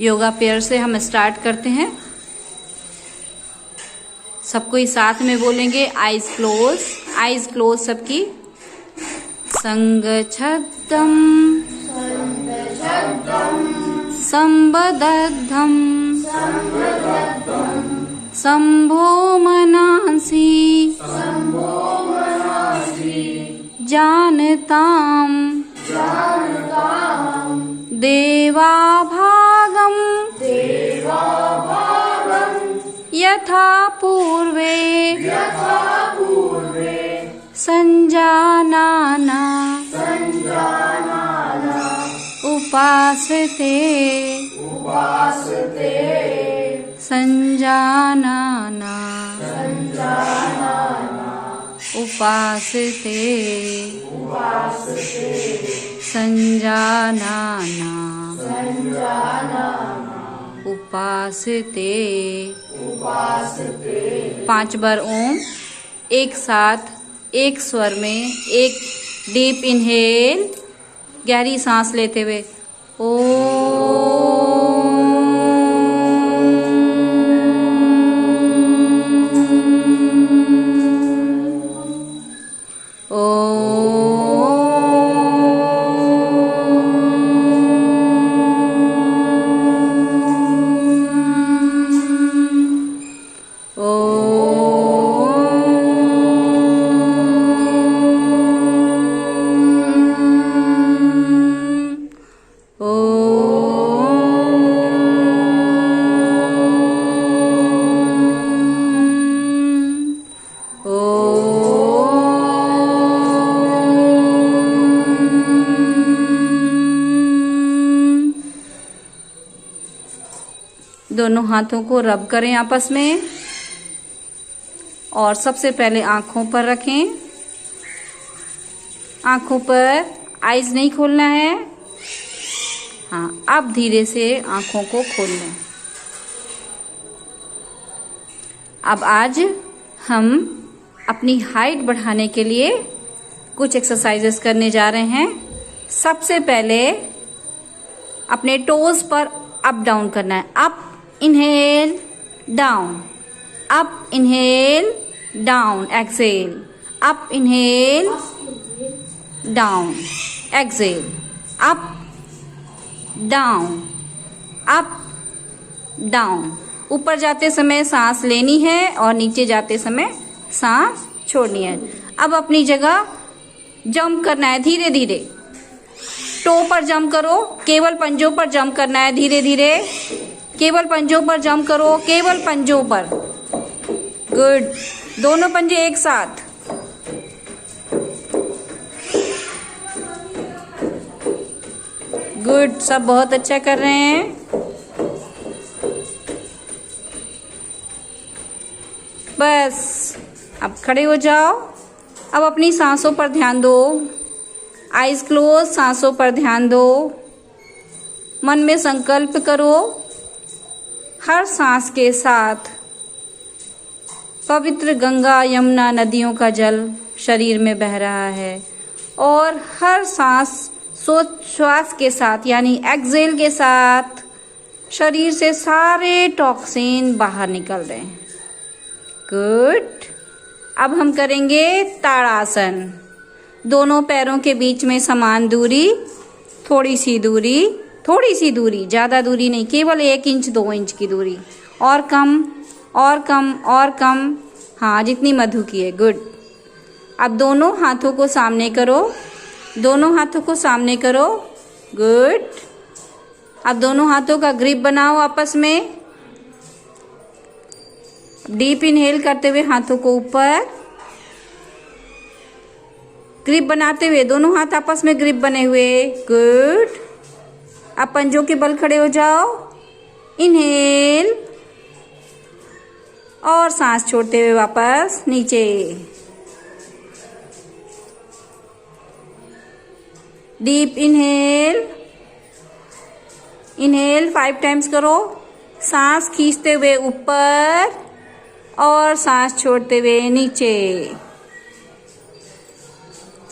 Yoga pair से हम start करते हैं। सबको ही साथ में बोलेंगे, आईज क्लोज सबकी। संगच्छद्दं संबद्धं शम्भो मनांसि जानतां देवाभागं यथा पूर्वे संजानाना उपासते संजानाना उपासते संजानाना उपासते। 5 बार ओम एक साथ एक स्वर में, एक डीप इनहेल, गहरी सांस लेते हुए दोनों हाथों को रब करें आपस में और सबसे पहले आंखों पर रखें। आंखों पर आईज नहीं खोलना है। हाँ, अब धीरे से आंखों को खोल लें। अब आज हम अपनी हाइट बढ़ाने के लिए कुछ एक्सरसाइजेस करने जा रहे हैं। सबसे पहले अपने टोज पर अप डाउन करना है। Up inhale down, up inhale down, exhale, up inhale down, exhale, up down, up down. ऊपर जाते समय सांस लेनी है और नीचे जाते समय सांस छोड़नी है। अब अपनी जगह जंप करना है धीरे धीरे। टो पर जंप करो, केवल पंजों पर जंप करना है धीरे धीरे। केवल पंजों पर जंप करो, केवल पंजों पर। गुड, दोनों पंजे एक साथ। गुड, सब बहुत अच्छा कर रहे हैं। बस अब खड़े हो जाओ। अब अपनी सांसों पर ध्यान दो। आईज क्लोज, सांसों पर ध्यान दो। मन में संकल्प करो, हर सांस के साथ पवित्र गंगा यमुना नदियों का जल शरीर में बह रहा है और हर श्वास के साथ यानी एक्सेल के साथ शरीर से सारे टॉक्सिन बाहर निकल रहे हैं। गुड। अब हम करेंगे ताड़ासन। दोनों पैरों के बीच में समान दूरी, थोड़ी सी दूरी, ज़्यादा दूरी नहीं, केवल 1 इंच 2 इंच की दूरी। और कम और कम और कम। हाँ, जितनी मधु की है। गुड। अब दोनों हाथों को सामने करो, दोनों हाथों को सामने करो। गुड। अब दोनों हाथों का ग्रिप बनाओ आपस में। डीप इनहेल करते हुए हाथों को ऊपर, ग्रिप बनाते हुए दोनों हाथ आपस में ग्रिप बने हुए। गुड। अब पंजों के बल खड़े हो जाओ। इनहेल और सांस छोड़ते हुए वापस नीचे। डीप इनहेल, इनहेल 5 टाइम्स करो। सांस खींचते हुए ऊपर और सांस छोड़ते हुए नीचे।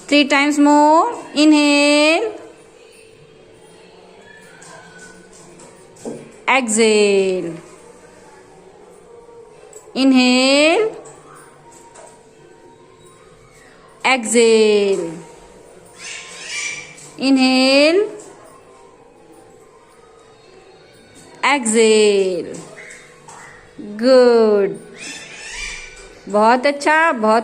3 times more. Inhale exhale, inhale, exhale, inhale, exhale. Good, बहुत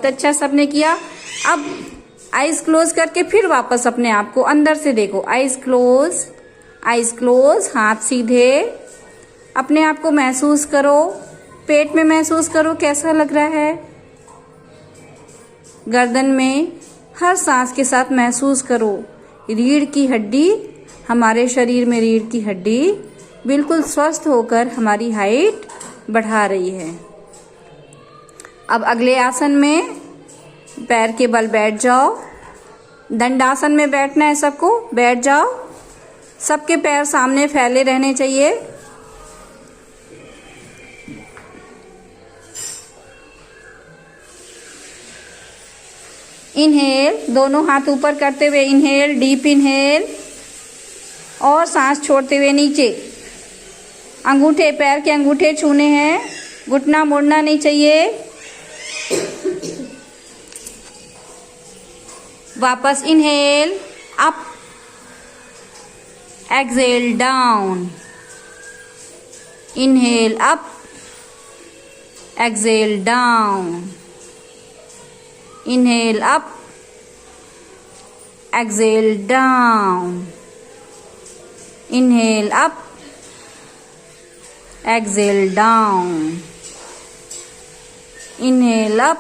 अच्छा सबने किया. अब आइज क्लोज करके फिर वापस अपने आप को अंदर से देखो. आइज क्लोज, हाथ सीधे. अपने आप को महसूस करो, पेट में महसूस करो कैसा लग रहा है. गर्दन में हर सांस के साथ महसूस करो. रीढ़ की हड्डी, हमारे शरीर में रीढ़ की हड्डी बिल्कुल स्वस्थ होकर हमारी हाइट बढ़ा रही है. अब अगले आसन में पैर के बल बैठ जाओ. दंडासन में बैठना है सबको. बैठ जाओ. सबके पैर सामने फैले रहने चाहिए. इनहेल, दोनों हाथ ऊपर करते हुए इनहेल, डीप इनहेल, और सांस छोड़ते हुए नीचे. अंगूठे, पैर के अंगूठे छूने हैं. घुटना मोड़ना नहीं चाहिए. वापस inhale, up, exhale, down. Inhale, up, exhale, down. Inhale, up, exhale, down. Inhale, up, exhale, down. Inhale, up,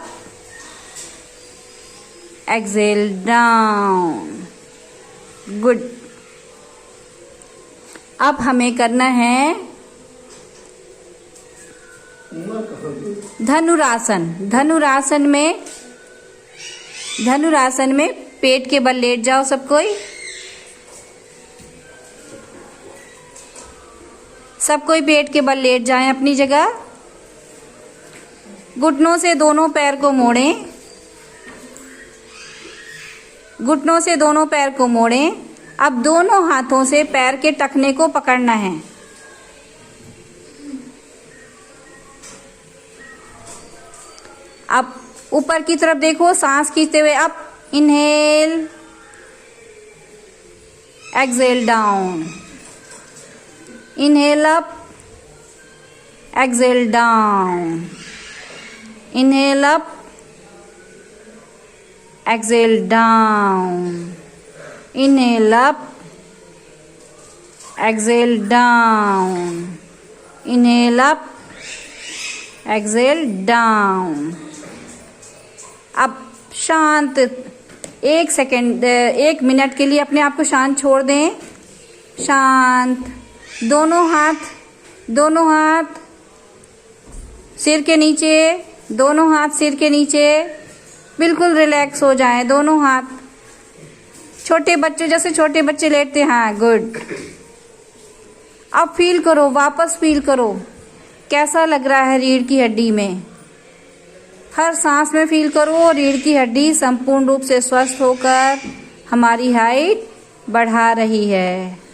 exhale, down. Good. अब हमें करना है धनुरासन. धनुरासन में पेट के बल लेट जाओ सब कोई. सब कोई पेट के बल लेट जाएं अपनी जगह. घुटनों से दोनों पैर को मोड़ें. घुटनों से दोनों पैर को मोड़ें. अब दोनों हाथों से पैर के टखने को पकड़ना है. अब ऊपर की तरफ देखो, सांस खींचते हुए up. Inhale, exhale, down. Inhale up, exhale down. Inhale up, exhale down. Inhale up, exhale down. Inhale up, exhale down. अब शांत 1 मिनट के लिए अपने आप को शांत छोड़ दें. शांत. दोनों हाथ सिर के नीचे. दोनों हाथ सिर के नीचे. बिल्कुल रिलैक्स हो जाएं दोनों हाथ. छोटे बच्चे जैसे छोटे बच्चे लेटते हैं. हाँ, गुड. अब फील करो, वापस फील करो कैसा लग रहा है रीढ़ की हड्डी में. हर सांस में फील करो रीढ़ की हड्डी संपूर्ण रूप से स्वस्थ होकर हमारी हाइट बढ़ा रही है.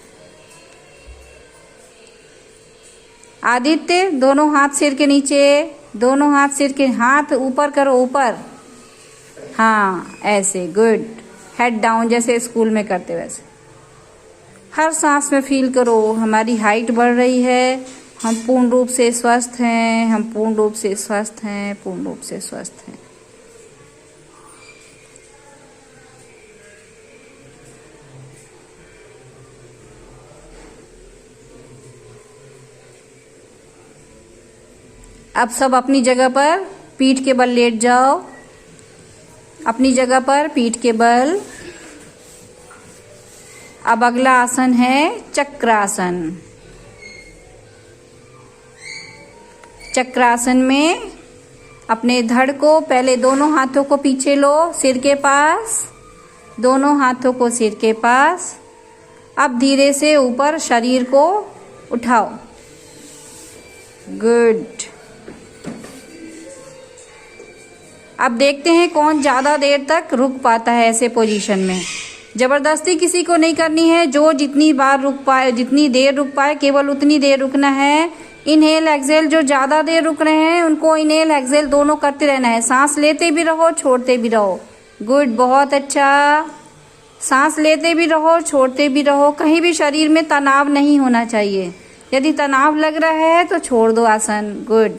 आदित्य, दोनों हाथ सिर के नीचे. दोनों हाथ सिर के, हाथ ऊपर करो, ऊपर. हाँ, ऐसे. गुड. हेड डाउन जैसे स्कूल में करते वैसे. हर सांस में फील करो हमारी हाइट बढ़ रही है. हम पूर्ण रूप से स्वस्थ हैं. हम पूर्ण रूप से स्वस्थ हैं. पूर्ण रूप से स्वस्थ हैं. अब सब अपनी जगह पर पीठ के बल लेट जाओ. अपनी जगह पर पीठ के बल. अब अगला आसन है चक्रासन. चक्रासन में अपने धड़ को पहले दोनों हाथों को पीछे लो, सिर के पास. दोनों हाथों को सिर के पास. अब धीरे से ऊपर शरीर को उठाओ. गुड. अब देखते हैं कौन ज़्यादा देर तक रुक पाता है ऐसे पोजीशन में. ज़बरदस्ती किसी को नहीं करनी है, जो जितनी बार रुक पाए, जितनी देर रुक पाए केवल उतनी देर रुकना है। इनहेल एक्सेल जो ज़्यादा देर रुक रहे हैं उनको इनहेल एक्सेल दोनों करते रहना है। सांस लेते भी रहो, छोड़ते भी रहो। गुड, बहुत अच्छा। सांस लेते भी रहो, छोड़ते भी रहो। कहीं भी शरीर में तनाव नहीं होना चाहिए। यदि तनाव लग रहा है तो छोड़ दो आसन। गुड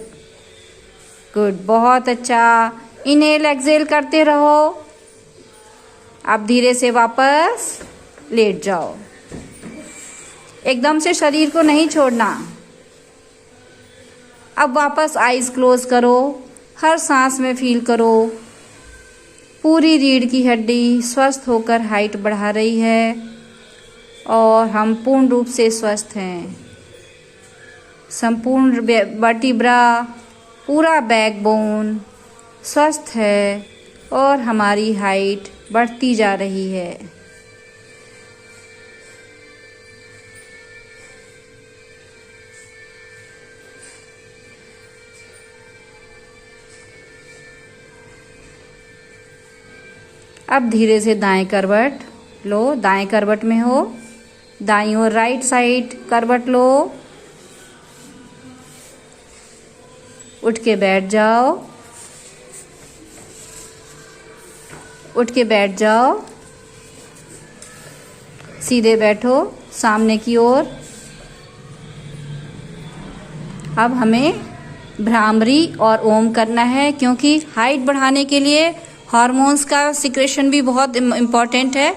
गुड, बहुत अच्छा। इनहेल एक्सेल करते रहो। अब धीरे से वापस लेट जाओ। एकदम से शरीर को नहीं छोड़ना। अब वापस आइज क्लोज करो। हर सांस में फील करो पूरी रीढ़ की हड्डी स्वस्थ होकर हाइट बढ़ा रही है और हम पूर्ण रूप से स्वस्थ हैं। संपूर्ण वर्टिब्रा, पूरा बैकबोन स्वस्थ है और हमारी हाइट बढ़ती जा रही है। अब धीरे से दाएं करवट लो। दाएं करवट में हो, दाईं और राइट साइड करवट लो। उठ के बैठ जाओ। उठ के बैठ जाओ। सीधे बैठो सामने की ओर। अब हमें भ्रामरी और ओम करना है, क्योंकि हाइट बढ़ाने के लिए हार्मोन्स का सिक्रेशन भी बहुत इम्पॉर्टेंट है।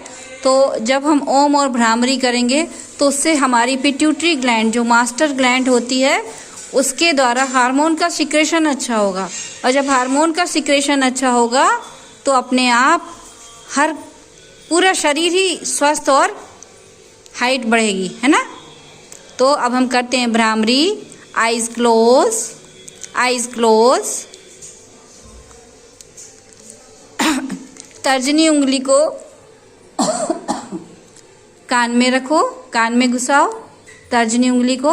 तो जब हम ओम और भ्रामरी करेंगे तो उससे हमारी पिट्यूटरी ग्लैंड, जो मास्टर ग्लैंड होती है, उसके द्वारा हार्मोन का सिक्रेशन अच्छा होगा। और जब हार्मोन का सिक्रेशन अच्छा होगा तो अपने आप हर पूरा शरीर ही स्वस्थ और हाइट बढ़ेगी, है ना। तो अब हम करते हैं bhramari. Eyes close, eyes close. तर्जनी उंगली को कान में रखो, कान में घुसाओ तर्जनी उंगली को।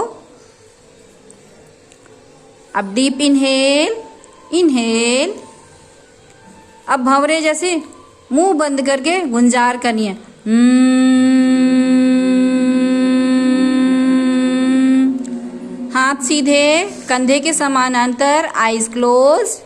अब डीप इनहेल, इनहेल। अब भंवरे जैसे मुंह बंद करके गुंजार करनी है। हाथ सीधे, कंधे के समानांतर, आइज क्लोज।